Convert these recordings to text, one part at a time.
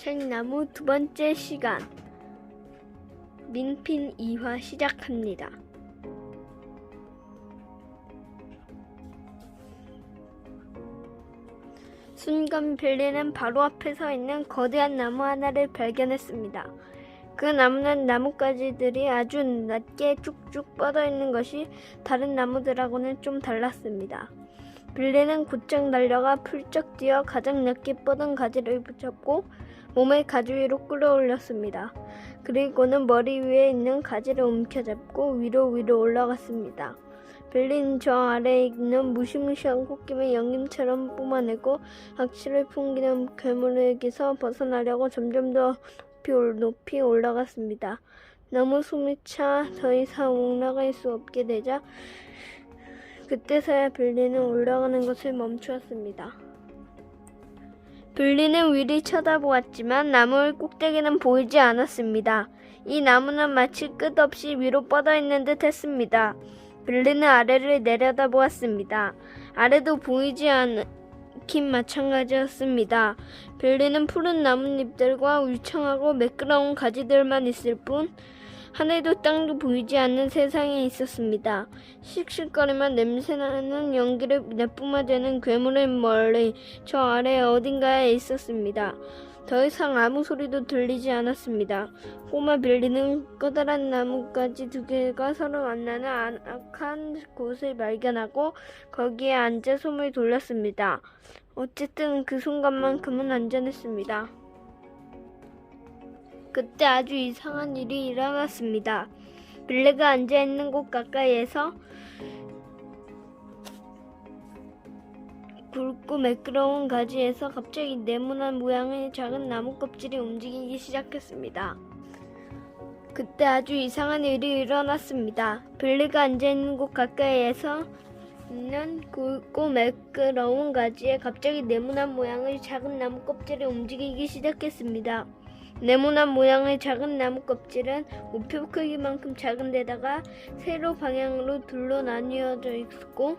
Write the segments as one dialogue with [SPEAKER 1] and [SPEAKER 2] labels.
[SPEAKER 1] 생나무 두 번째 시간 민핀 2화 시작합니다. 순간 빌리는 바로 앞에 서 있는 거대한 나무 하나를 발견했습니다. 그 나무는 나뭇가지들이 아주 낮게 쭉쭉 뻗어 있는 것이 다른 나무들하고는 좀 달랐습니다. 빌리는 곧장 달려가 풀쩍 뛰어 가장 낮게 뻗은 가지를 붙잡고 몸을 가지 위로 끌어올렸습니다. 그리고는 머리 위에 있는 가지를 움켜잡고 위로 올라갔습니다. 빌리는 저 아래에 있는 무시무시한 코끼리 연김처럼 뿜어내고 악취를 풍기는 괴물에게서 벗어나려고 점점 더 높이 올라갔습니다. 너무 숨이 차 더 이상 올라갈 수 없게 되자 그때서야 빌리는 올라가는 것을 멈추었습니다. 빌리는 위를 쳐다보았지만 나무의 꼭대기는 보이지 않았습니다. 이 나무는 마치 끝없이 위로 뻗어 있는 듯 했습니다. 빌리는 아래를 내려다보았습니다. 아래도 보이지 않긴 마찬가지였습니다. 빌리는 푸른 나뭇잎들과 울창하고 매끄러운 가지들만 있을 뿐 하늘도 땅도 보이지 않는 세상에 있었습니다. 씩씩거리며 냄새나는 연기를 내뿜어대는 괴물은 멀리 저 아래 어딘가에 있었습니다. 더 이상 아무 소리도 들리지 않았습니다. 꼬마 빌리는 커다란 나뭇가지 두 개가 서로 만나는 안악한 곳을 발견하고 거기에 앉아 숨을 돌렸습니다. 어쨌든 그 순간만큼은 안전했습니다. 그때 아주 이상한 일이 일어났습니다. 빌리가 앉아있는 곳 가까이에서 굵고 매끄러운 가지에서 갑자기 네모난 모양의 작은 나무 껍질이 움직이기 시작했습니다. 그때 아주 이상한 일이 일어났습니다. 빌리가 앉아있는 곳 가까이에서 있는 굵고 매끄러운 가지에 갑자기 네모난 모양의 작은 나무 껍질이 움직이기 시작했습니다. 네모난 모양의 작은 나무 껍질은 우표 크기만큼 작은 데다가 세로 방향으로 둘로 나뉘어져 있고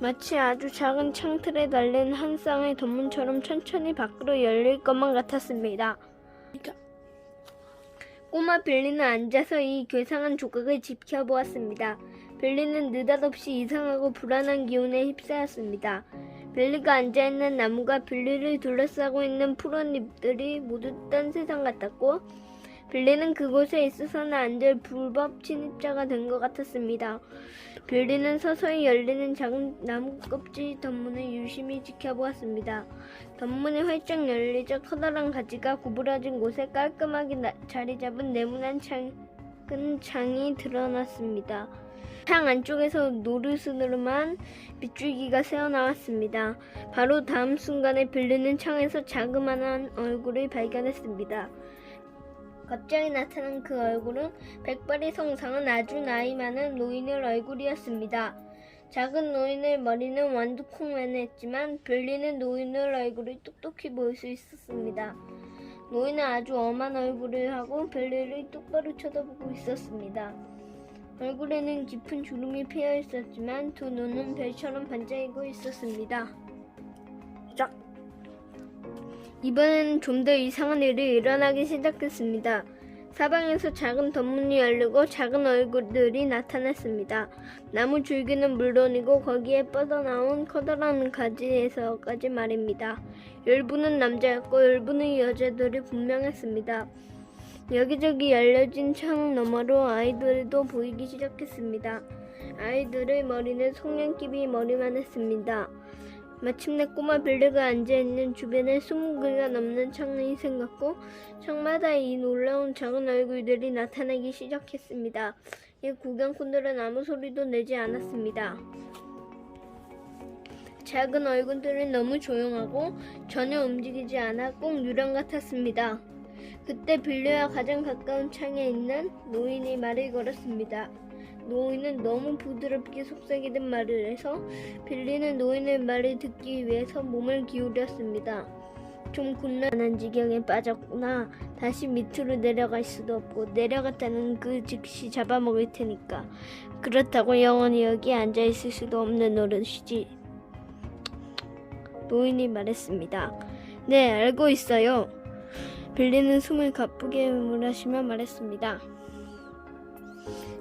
[SPEAKER 1] 마치 아주 작은 창틀에 달린 한 쌍의 덧문처럼 천천히 밖으로 열릴 것만 같았습니다. 꼬마 빌리는 앉아서 이 괴상한 조각을 지켜보았습니다. 빌리는 느닷없이 이상하고 불안한 기운에 휩싸였습니다. 빌리가 앉아있는 나무가 빌리를 둘러싸고 있는 푸른 잎들이 모두 딴 세상 같았고 빌리는 그곳에 있어서는 안 될 불법 침입자가 된 것 같았습니다. 빌리는 서서히 열리는 작은 나무 껍질 덧문을 유심히 지켜보았습니다. 덧문이 활짝 열리자 커다란 가지가 구부러진 곳에 깔끔하게 자리 잡은 네모난 작은 창이 드러났습니다. 창 안쪽에서 노르스름한 빗줄기가 새어나왔습니다. 바로 다음 순간에 빌리는 창에서 자그마한 얼굴을 발견했습니다. 갑자기 나타난 그 얼굴은 백발이 성상한 아주 나이 많은 노인의 얼굴이었습니다. 작은 노인의 머리는 완두콩만했지만 빌리는 노인의 얼굴이 똑똑히 보일 수 있었습니다. 노인은 아주 엄한 얼굴을 하고 빌리를 똑바로 쳐다보고 있었습니다. 얼굴에는 깊은 주름이 피어 있었지만 두 눈은 별처럼 반짝이고 있었습니다. 쫙! 이번에는 좀 더 이상한 일이 일어나기 시작했습니다. 사방에서 작은 덧문이 열리고 작은 얼굴들이 나타났습니다. 나무 줄기는 물론이고 거기에 뻗어나온 커다란 가지에서까지 말입니다. 일부는 남자였고 일부는 여자들이 분명했습니다. 여기저기 열려진 창 너머로 아이들도 보이기 시작했습니다. 아이들의 머리는 송량끼리 머리만 했습니다. 마침내 꼬마 빌리가 앉아있는 주변에 20개가 넘는 창이 생겼고 창마다 이 놀라운 작은 얼굴들이 나타나기 시작했습니다. 이 구경꾼들은 아무 소리도 내지 않았습니다. 작은 얼굴들은 너무 조용하고 전혀 움직이지 않아 꼭 유령 같았습니다. 그때 빌리와 가장 가까운 창에 있는 노인이 말을 걸었습니다. 노인은 너무 부드럽게 속삭이는 말을 해서 빌리는 노인의 말을 듣기 위해서 몸을 기울였습니다. 좀 곤란한 지경에 빠졌구나. 다시 밑으로 내려갈 수도 없고 내려갔다는 그 즉시 잡아먹을 테니까. 그렇다고 영원히 여기 앉아있을 수도 없는 노릇이지. 노인이 말했습니다. 네, 알고 있어요. 빌리는 숨을 가쁘게 몰아쉬며 말했습니다.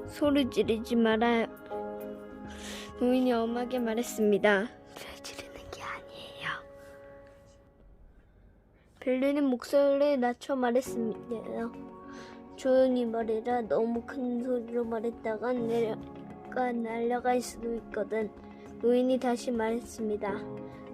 [SPEAKER 1] 소리 지르지 마라. 노인이 엄하게 말했습니다. 소리 지르는 게 아니에요. 빌리는 목소리를 낮춰 말했습니다. 조용히 말해라. 너무 큰 소리로 말했다가 내가 날아갈 수도 있거든. 노인이 다시 말했습니다.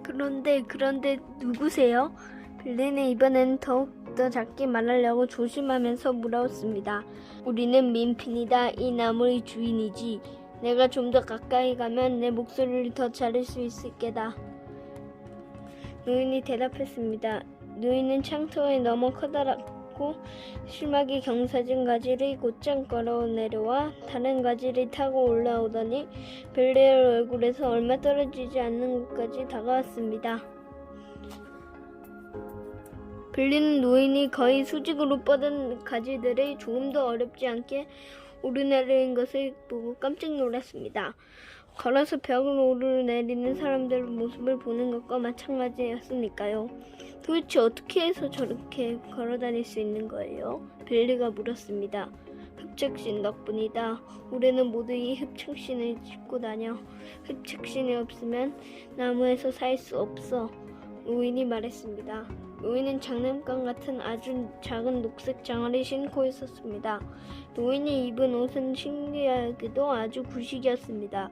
[SPEAKER 1] 그런데 누구세요? 빌리는 이번엔 더욱더 작게 말하려고 조심하면서 물었습니다. 우리는 민핀이다. 이 나무의 주인이지. 내가 좀 더 가까이 가면 내 목소리를 더 잘할 수 있을 게다. 노인이 대답했습니다. 노인은 창틀에 너무 커다랗고 심하게 경사진 가지를 곧장 걸어 내려와 다른 가지를 타고 올라오더니 빌리의 얼굴에서 얼마 떨어지지 않는 곳까지 다가왔습니다. 빌리는 노인이 거의 수직으로 뻗은 가지들을 조금 더 어렵지 않게 오르내리는 것을 보고 깜짝 놀랐습니다. 걸어서 벽을 오르내리는 사람들의 모습을 보는 것과 마찬가지였으니까요. 도대체 어떻게 해서 저렇게 걸어다닐 수 있는 거예요? 빌리가 물었습니다. 흡착신 덕분이다. 우리는 모두 이 흡착신을 짚고 다녀. 흡착신이 없으면 나무에서 살 수 없어. 노인이 말했습니다. 노인은 장난감 같은 아주 작은 녹색 장화를 신고 있었습니다. 노인이 입은 옷은 신기하게도 아주 구식이었습니다.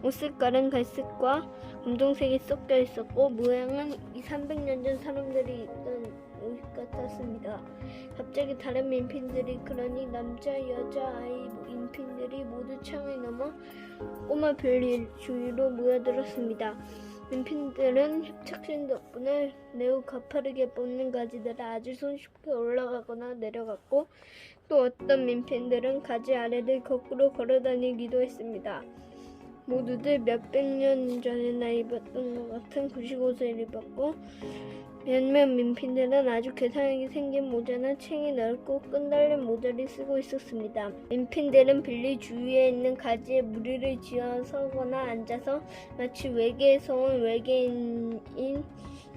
[SPEAKER 1] 옷 색깔은 갈색과 검정색이 섞여 있었고 모양은 200~300년 전 사람들이 입던 옷 같았습니다. 갑자기 다른 민핀들이 그러니 남자, 여자, 아이 민핀들이 모두 창을 넘어 꼬마 빌리 주위로 모여들었습니다. 민핀들은 흡착신 덕분에 매우 가파르게 뻗는 가지들을 아주 손쉽게 올라가거나 내려갔고 또 어떤 민핀들은 가지 아래를 거꾸로 걸어다니기도 했습니다. 모두들 몇백 년 전에나 입었던 것 같은 구식옷을 입었고 몇몇 민핀들은 아주 괴상하게 생긴 모자나 챙이 넓고 끈 달린 모자를 쓰고 있었습니다. 민핀들은 빌리 주위에 있는 가지에 무리를 지어 서거나 앉아서 마치 외계에서 온 외계인인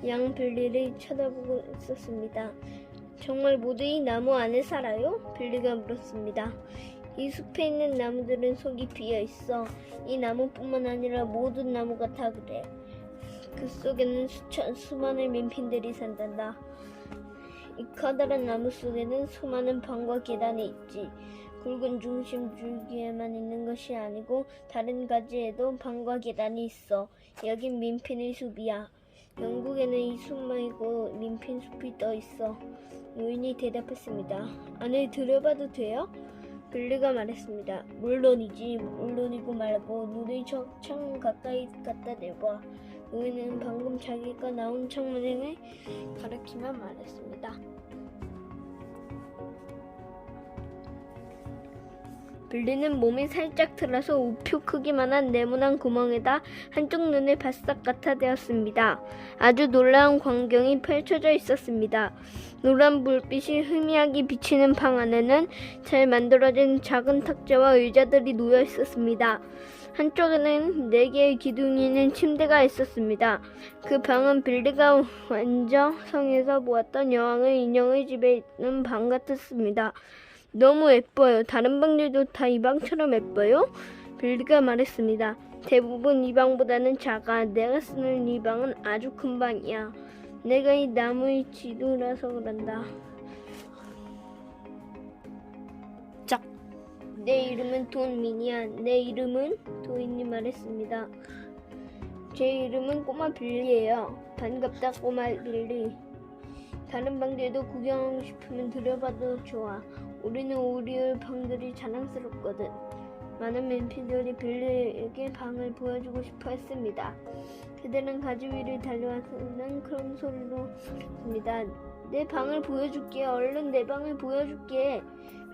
[SPEAKER 1] 양 빌리를 쳐다보고 있었습니다. 정말 모두 이 나무 안에 살아요? 빌리가 물었습니다. 이 숲에 있는 나무들은 속이 비어 있어. 이 나무뿐만 아니라 모든 나무가 다 그래. 그 속에는 수많은 민핀들이 산단다. 이 커다란 나무 속에는 수많은 방과 계단이 있지. 굵은 중심 줄기에만 있는 것이 아니고 다른 가지에도 방과 계단이 있어. 여긴 민핀의 숲이야. 영국에는 이 숲 말고 민핀 숲이 더 있어. 노인이 대답했습니다. 안을 들여봐도 돼요? 빌리가 말했습니다. 물론이지. 물론이고 말고 눈을 창문 가까이 갖다 대봐. 노인은 방금 자기가 나온 창문을 가리키며 말했습니다. 빌리는 몸이 살짝 틀어서 우표 크기만한 네모난 구멍에다 한쪽 눈을 바싹 갖다대었습니다. 아주 놀라운 광경이 펼쳐져 있었습니다. 노란 불빛이 희미하게 비치는 방 안에는 잘 만들어진 작은 탁자와 의자들이 놓여 있었습니다. 한쪽에는 4개의 기둥이 있는 침대가 있었습니다. 그 방은 빌리가 완저성에서 보았던 여왕의 인형의 집에 있는 방 같았습니다. 너무 예뻐요. 다른 방들도 다 이 방처럼 예뻐요? 빌리가 말했습니다. 대부분 이 방보다는 작아. 내가 쓰는 이 방은 아주 큰 방이야. 내가 이 나무의 지도라서 그런다. 짝. 내 이름은 돈민이야. 내 이름은? 도인이 말했습니다. 제 이름은 꼬마 빌리예요. 반갑다 꼬마 빌리. 다른 방들도 구경하고 싶으면 들여봐도 좋아. 우리는 우리의 방들이 자랑스럽거든. 많은 민피들이 빌리에게 방을 보여주고 싶어 했습니다. 그들은 가지 위를 달려와서는 큰 소리로 했습니다. 내 방을 보여줄게. 얼른 내 방을 보여줄게.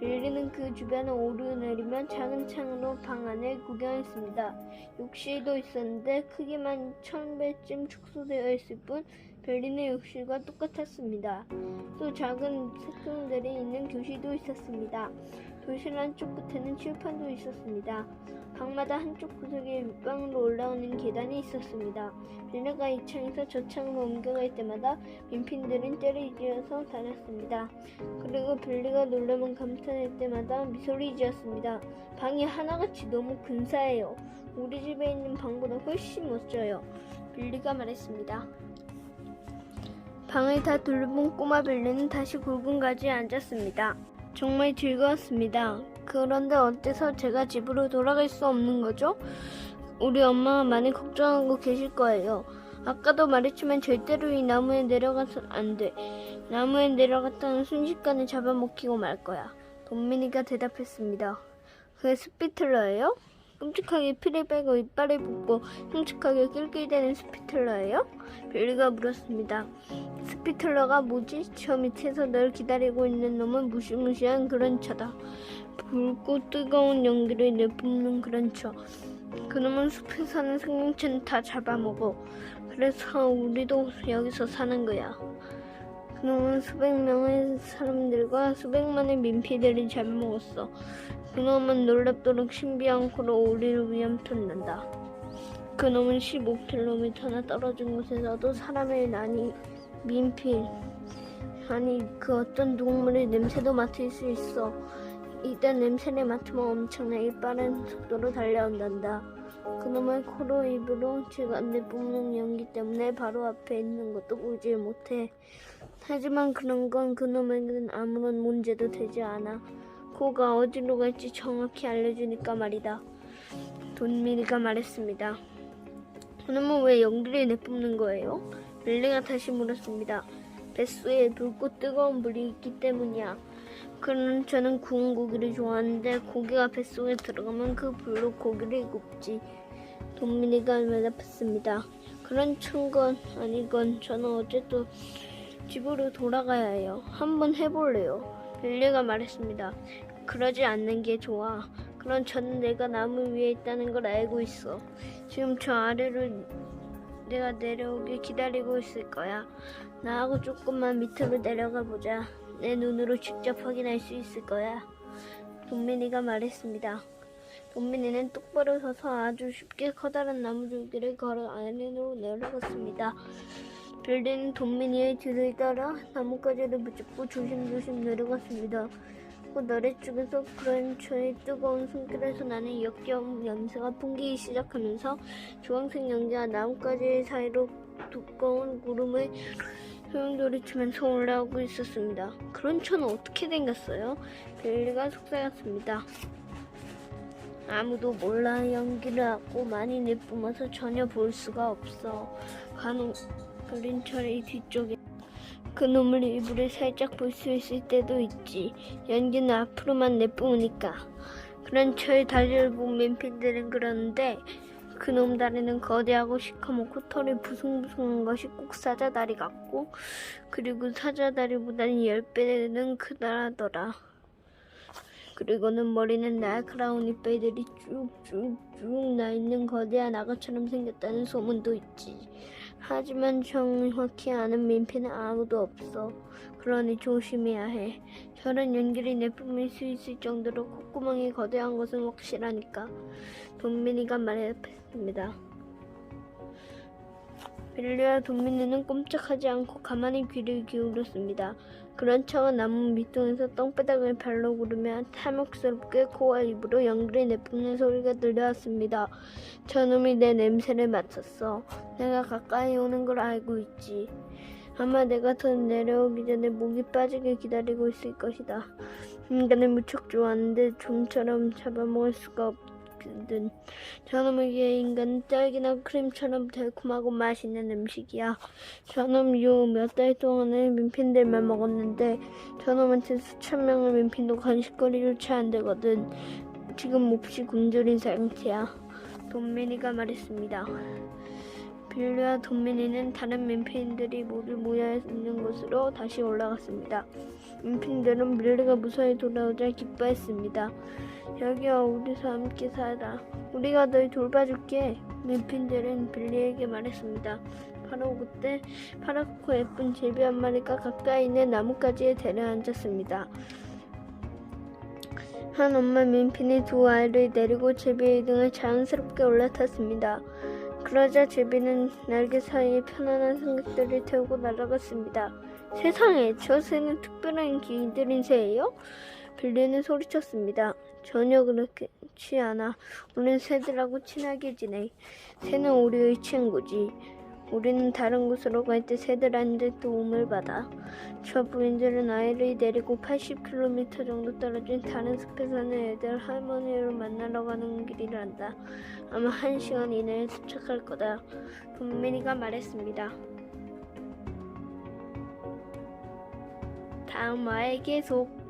[SPEAKER 1] 빌리는 그 주변을 오르내리며 작은 창으로 방 안을 구경했습니다. 욕실도 있었는데 크기만 1000배쯤 축소되어 있을 뿐 빌리는 욕실과 똑같았습니다. 또 작은 색종들이 있는 교실도 있었습니다. 교실 한쪽 끝에는 칠판도 있었습니다. 방마다 한쪽 구석에 윗방으로 올라오는 계단이 있었습니다. 빌리가 이 창에서 저 창으로 옮겨갈 때마다 민핀들은 때리지어서 다녔습니다. 그리고 빌리가 놀라면 감탄할 때마다 미소를 지었습니다. 방이 하나같이 너무 근사해요. 우리 집에 있는 방보다 훨씬 멋져요. 빌리가 말했습니다. 방을 다 둘러본 꼬마 빌리는 다시 굵은 가지에 앉았습니다. 정말 즐거웠습니다. 그런데 어째서 제가 집으로 돌아갈 수 없는 거죠? 우리 엄마가 많이 걱정하고 계실 거예요. 아까도 말했지만 절대로 이 나무에 내려가선 안 돼. 나무에 내려갔다는 순식간에 잡아먹히고 말 거야. 돈민이가 대답했습니다. 그게 스피틀러예요? 끔찍하게 피를 빼고 이빨을 붓고 흉측하게 낄낄대는 스피틀러예요? 빌리가 물었습니다. 스피틀러가 뭐지? 저 밑에서 널 기다리고 있는 놈은 무시무시한 그런 처다. 붉고 뜨거운 연기를 내뿜는 그런 처. 그놈은 숲에 사는 생명체는 다 잡아먹어. 그래서 우리도 여기서 사는 거야. 그놈은 수백 명의 사람들과 수백만의 민피들을 잡아먹었어. 그놈은 놀랍도록 신비한 코로 우리를 위험吞는다. 그놈은 15km나 떨어진 곳에서도 사람의 난이 민필 아니 그 어떤 동물의 냄새도 맡을 수 있어. 이때 냄새를 맡으면 엄청나게 빠른 속도로 달려온단다. 그놈의 코로 입으로 질감을 뿜는 연기 때문에 바로 앞에 있는 것도 보지 못해. 하지만 그런 건 그놈에게는 아무런 문제도 되지 않아. 코가 어디로 갈지 정확히 알려주니까 말이다. 돈미리가 말했습니다. 그놈은 왜 연기를 내뿜는 거예요? 빌리가 다시 물었습니다. 뱃속에 붉고 뜨거운 물이 있기 때문이야. 그럼 저는 구운 고기를 좋아하는데 고기가 뱃속에 들어가면 그 불로 고기를 굽지. 돈미리가 대답했습니다. 그런 건 아니건 저는 어쨌든 집으로 돌아가야 해요. 한번 해볼래요. 빌리가 말했습니다. 그러지 않는 게 좋아. 그럼 저는 내가 나무 위에 있다는 걸 알고 있어. 지금 저 아래로 내가 내려오길 기다리고 있을 거야. 나하고 조금만 밑으로 내려가 보자. 내 눈으로 직접 확인할 수 있을 거야. 돈민이가 말했습니다. 돈민이는 똑바로 서서 아주 쉽게 커다란 나무줄기를 걸어 아래로 내려갔습니다. 빌리는 돈민이의 뒤를 따라 나뭇가지를 붙잡고 조심조심 내려갔습니다. 곧 아래쪽에서 그런처의 뜨거운 손길에서 나는 역겨운 냄새가 풍기기 시작하면서 주황색 연기가 나뭇가지 사이로 두꺼운 구름을 소용돌이치면서 올라오고 있었습니다. 그런 처는 어떻게 생겼어요? 빌리가 속삭였습니다. 아무도 몰라. 연기를 하고 많이 내뿜어서 전혀 볼 수가 없어. 간혹 그린 철의 뒤쪽에 그놈을 일부러 살짝 볼 수 있을 때도 있지. 연기는 앞으로만 내뿜으니까. 그런 철 다리를 본 민필들은 그러는데 그놈 다리는 거대하고 시커멓고 털이 부숭부숭한 것이 꼭 사자다리 같고 그리고 사자다리보다는 10배는 크다더라. 그리고는 머리는 날카로운 이빨들이 쭉쭉쭉 나있는 거대한 악어처럼 생겼다는 소문도 있지. 하지만 정확히 아는 민폐는 아무도 없어. 그러니 조심해야 해. 저런 연기를 내뿜을 수 있을 정도로 콧구멍이 거대한 것은 확실하니까. 돈민이가 말했습니다. 빌리와 돈민이는 꼼짝하지 않고 가만히 귀를 기울였습니다. 그런 차가 나무 밑동에서 땅바닥을 발로 구르며 탐욕스럽게 코와 입으로 연기를 내뿜는 소리가 들려왔습니다. 저놈이 내 냄새를 맡았어. 내가 가까이 오는 걸 알고 있지. 아마 내가 더 내려오기 전에 목이 빠지게 기다리고 있을 것이다. 인간을 무척 좋아하는데 좀처럼 잡아먹을 수가 없거든. 저놈에게 인간은 딸기나 크림처럼 달콤하고 맛있는 음식이야. 저놈 요 몇 달 동안에 민핀들만 먹었는데 저놈한테 수천 명의 민핀도 간식거리조차 안 되거든. 지금 몹시 굶주린 상태야. 돈민이가 말했습니다. 빌리와 돈민이는 다른 민핀들이 모두 모여 있는 곳으로 다시 올라갔습니다. 민핀들은 빌리가 무사히 돌아오자 기뻐했습니다. 여기야, 우리서 함께 살아. 우리가 널 돌봐줄게. 민핀들은 빌리에게 말했습니다. 바로 그때 파랗고 예쁜 제비 한 마리가 가까이 있는 나뭇가지에 내려앉았습니다. 한 엄마 민핀이 두 아이를 내리고 제비의 등을 자연스럽게 올라탔습니다. 그러자 제비는 날개 사이에 편안한 승객들을 태우고 날아갔습니다. 세상에, 저 새는 특별한 기들인 새예요? 빌리는 소리쳤습니다. 전혀 그렇지 않아. 우린 새들하고 친하게 지내. 새는 우리의 친구지. 우리는 다른 곳으로 갈 때 새들한테 도움을 받아. 저 부인들은 아이를 데리고 80km 정도 떨어진 다른 숲에 사는 애들 할머니를 만나러 가는 길이란다. 아마 1시간 이내에 도착할 거다. 돈메리가 말했습니다. 다음 화에 계속.